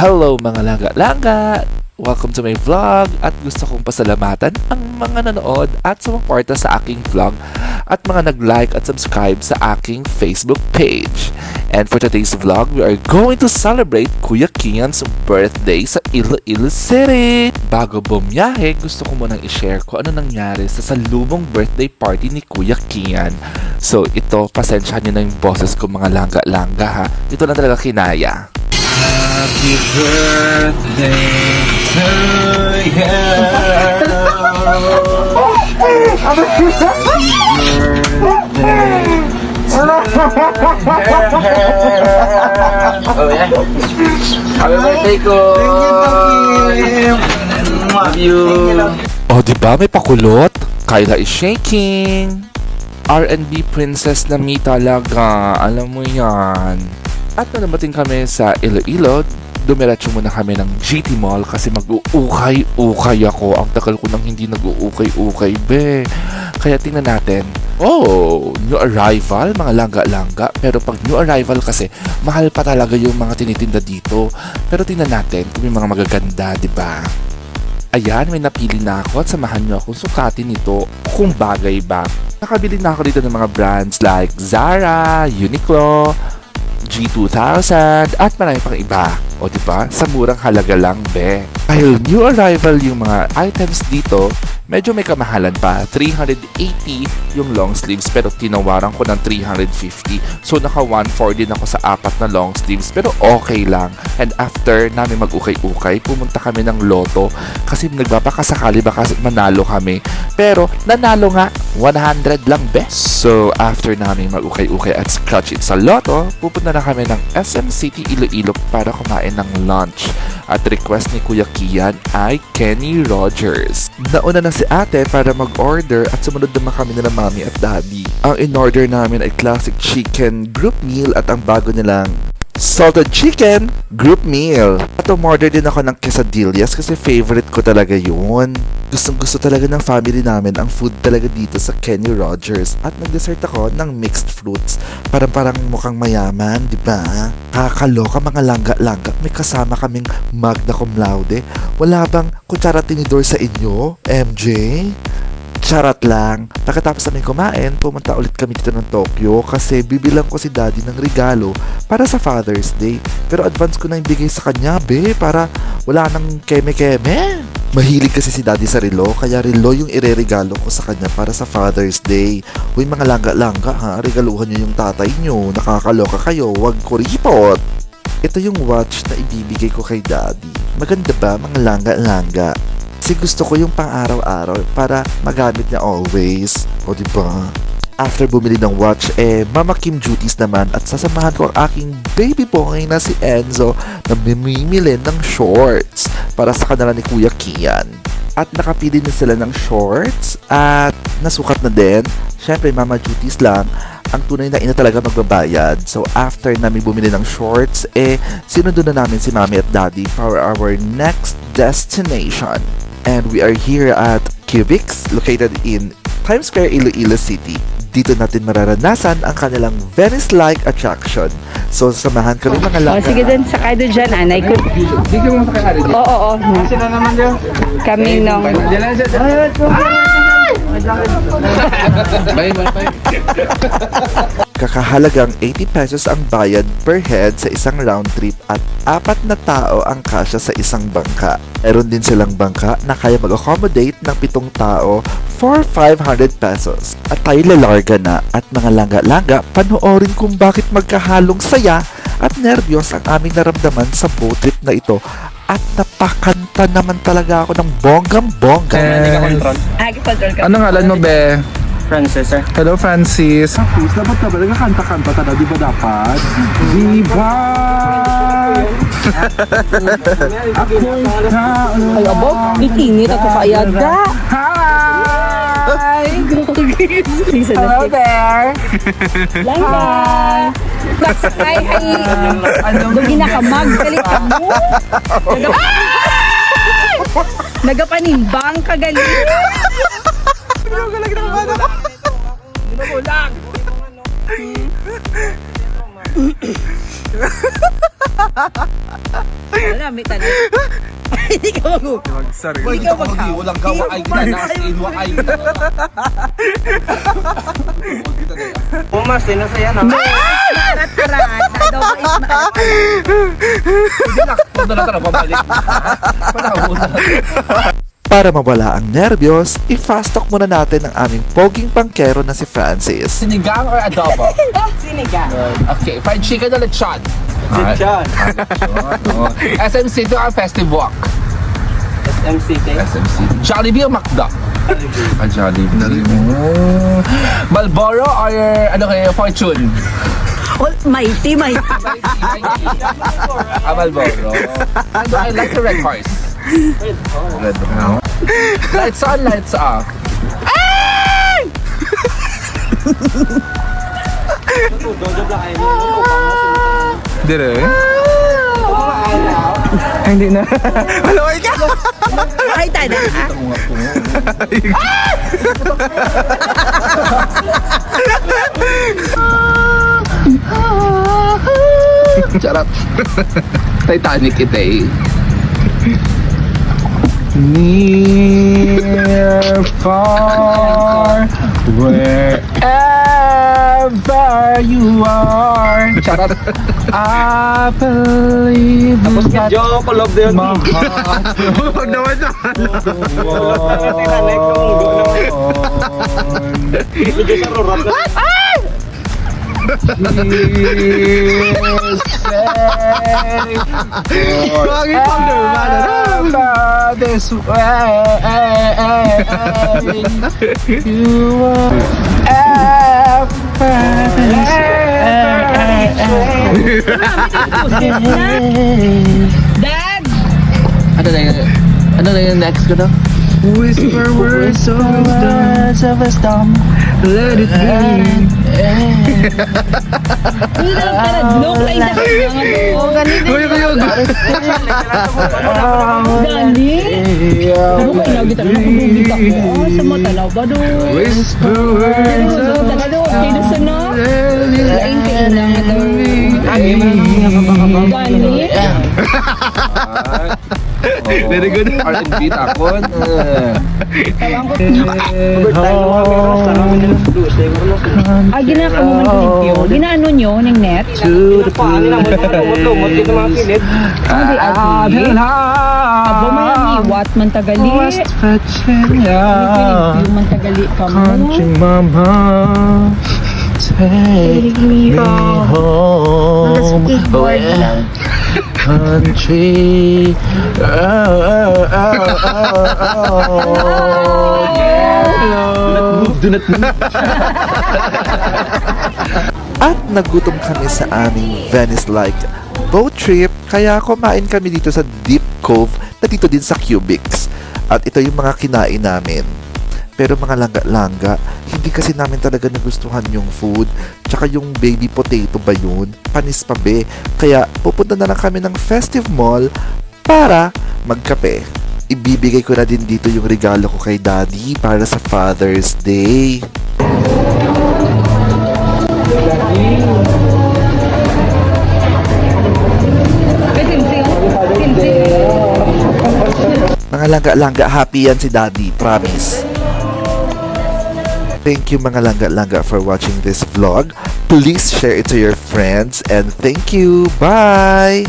Hello mga langga-langga! Welcome to my vlog at gusto kong pasalamatan ang mga nanood at sumuporta sa aking vlog at mga nag-like at subscribe sa aking Facebook page. And for today's vlog, we are going to celebrate Kuya Kian's birthday sa Iloilo City. Bago bumiyahe, gusto ko munang i-share kung ano nangyari sa salubong birthday party ni Kuya Kian. So ito, pasensya niyo na yung boses ko mga langga-langga ha. Ito lang talaga kinaya. Happy birthday to you. Happy birthday ko. Love you. Oh, diba may pakulot? Kyla is shaking. R&B princess na me talaga. Alam mo yan. At nalabating kami sa Iloilo, dumiretso muna kami ng GT Mall kasi mag-uukay-ukay ako. Ang tagal ko nang hindi nag-uukay-ukay, be. Kaya tingnan natin. Oh, new arrival, mga langga-langga. Pero pag new arrival kasi, mahal pa talaga yung mga tinitinda dito. Pero tingnan natin kung may mga magaganda, di ba? Ayan, may napili na ako at samahan nyo akong sukatin ito kung bagay ba. Nakabili na ako dito ng mga brands like Zara, Uniqlo, G2000 at marami pang iba. O diba? Sa murang halaga lang, be. Dahil new arrival yung mga items dito, medyo may kamahalan pa. 380 yung long sleeves pero tinawaran ko ng 350. So naka 140 din ako sa apat na long sleeves pero okay lang. And after namin mag-ukay-ukay, pumunta kami ng Lotto kasi nagbabakasakali baka manalo kami. Pero nanalo nga, 100 lang, be. So after namin mag-ukay-ukay at scratch it sa Lotto, pupunta na kami ng SM City Iloilo para kumain ng lunch. At request ni Kuya Kian ay Kenny Rogers. Nauna na si ate para mag-order at sumunod naman kami na mami at daddy. Ang in-order namin ay classic chicken group meal at ang bago nilang salted chicken group meal. At umorder din ako ng quesadillas kasi favorite ko talaga yun. Gustong gusto talaga ng family namin ang food talaga dito sa Kenny Rogers. At nag-dessert ako ng mixed fruits. Parang mukhang mayaman, di ba? Kakaloka mga langga-langga. May kasama kaming magna cum laude. Wala bang kutsara tinidor sa inyo, MJ? Charot lang. Pagkatapos namin kumain, pumunta ulit kami dito ng Tokyo kasi bibilang ko si daddy ng regalo para sa Father's Day. Pero advance ko na ibigay sa kanya, be, para wala nang keme-keme. Mahilig kasi si daddy sa relo, kaya relo yung ireregalo ko sa kanya para sa Father's Day. Uy mga langga-langga ha, regaluhan nyo yung tatay nyo. Nakakaloka kayo, wag kuripot. Ito yung watch na ibibigay ko kay daddy. Maganda ba mga langga-langga? Kasi gusto ko yung pang-araw-araw para magamit niya always. O diba? After bumili ng watch, Mama Kim duties naman at sasamahan ko ang aking baby boy na si Enzo na mimimili ng shorts para sa kanila ni Kuya Kian. At nakapili na sila ng shorts at nasukat na din. Syempre, Mama duties lang. Ang tunay na ina talaga magbabayad. So, after namin bumili ng shorts, sinundo na namin si Mami at Daddy for our next destination. And we are here at Cubics, located in Times Square, Iloilo City. Dito natin mararanasan ang kanilang Venice-like attraction. So, samahan kami mga langga. Sige din, sakay doon dyan, anay ko. Sige mo sa kanya. Oo. Sila naman dyan. Kami nung... Bye. Kakahalagang 80 pesos ang bayad per head sa isang round trip at 4 na tao ang kasya sa isang bangka. Meron din silang bangka na kaya mag-accommodate ng 7 tao for 500 pesos. At tayo lalarga na at mga langga-langga, panoorin kung bakit magkahalong saya at nerbiyos ang aming naramdaman sa boat trip na ito. At napakanta naman talaga ako ng bonggang-bongga. Control ka. Ano ngalan mo, be? Francis, sir. Hello, Francis. Tapos, dapat na ba? Nagkakanta-kanta ka na, di ba dapat? Di ba? Ako'y tao. Ay, abo, itinit ako kaya da. Hi! Hello there. Langga. Hi. Dugi na kamag. Galit ka mo. Nagapanimbang ka galit. Wala, marami tanong. Hindi ka mag- Sorry. Hindi ka mag- Walang gawa ay kita na as in wa ay kita. Pumas, nasaya na. Karat-karat. Daw ba is Hindi na. Punta na tayo pabalik. Para mawala ang nerbiyos, i-fast talk muna natin ang aming poging pangkero na si Francis. Sinigang or adobo? Sinigang. Okay, fried chicken or lechon? Lechon. SMC to our festive walk. SMCT. SMC. Jollibee o McDo? Jollibee. Malboro or ano kayo, Fortune? Oh, mighty. Malboro. And I like the red horse. Red horse. Lights on, lights off. Dire. Ay, hindi na. Malaway ka! Ay, tayo na. Charot. Titanic ito eh. Near, far, wherever you are. Charot. I believe that my heart Huwag naman na. is safe Bakit pang forever this way. You are Dad! Ano na yung next ko daw? Whisper words of wisdom. Let it be. Look like that. Oh, ganito. Gani? Ano ba yung kita? Nakabugit ako. Oh, sa mata lang ba doon? Whisper words of Wisdom. Lain kayo lang ito. Gani? Very good. R&B takon. Ah, ginaka mo man limpyo. Ginaano nyo ng net? to the Hindi, agi. Abo may amiwat man tagali. West Virginia, Limpyo man tagali ka mo. country mama, take me home. Country, At nagutom kami sa aming Venice-like boat trip, kaya kumain kami dito sa Deep Cove na dito din sa Cubics. At ito yung mga kinain namin. Pero mga langga-langga, hindi kasi namin talaga nagustuhan yung food. Tsaka yung baby potato ba yun? Panis pa be. Kaya pupunta na lang kami ng Festive Mall para magkape. Ibibigay ko na din dito yung regalo ko kay Daddy para sa Father's Day. Mga langga-langga, happy yan si Daddy, promise. Thank you mga langga-langga for watching this vlog. Please share it to your friends and thank you. Bye!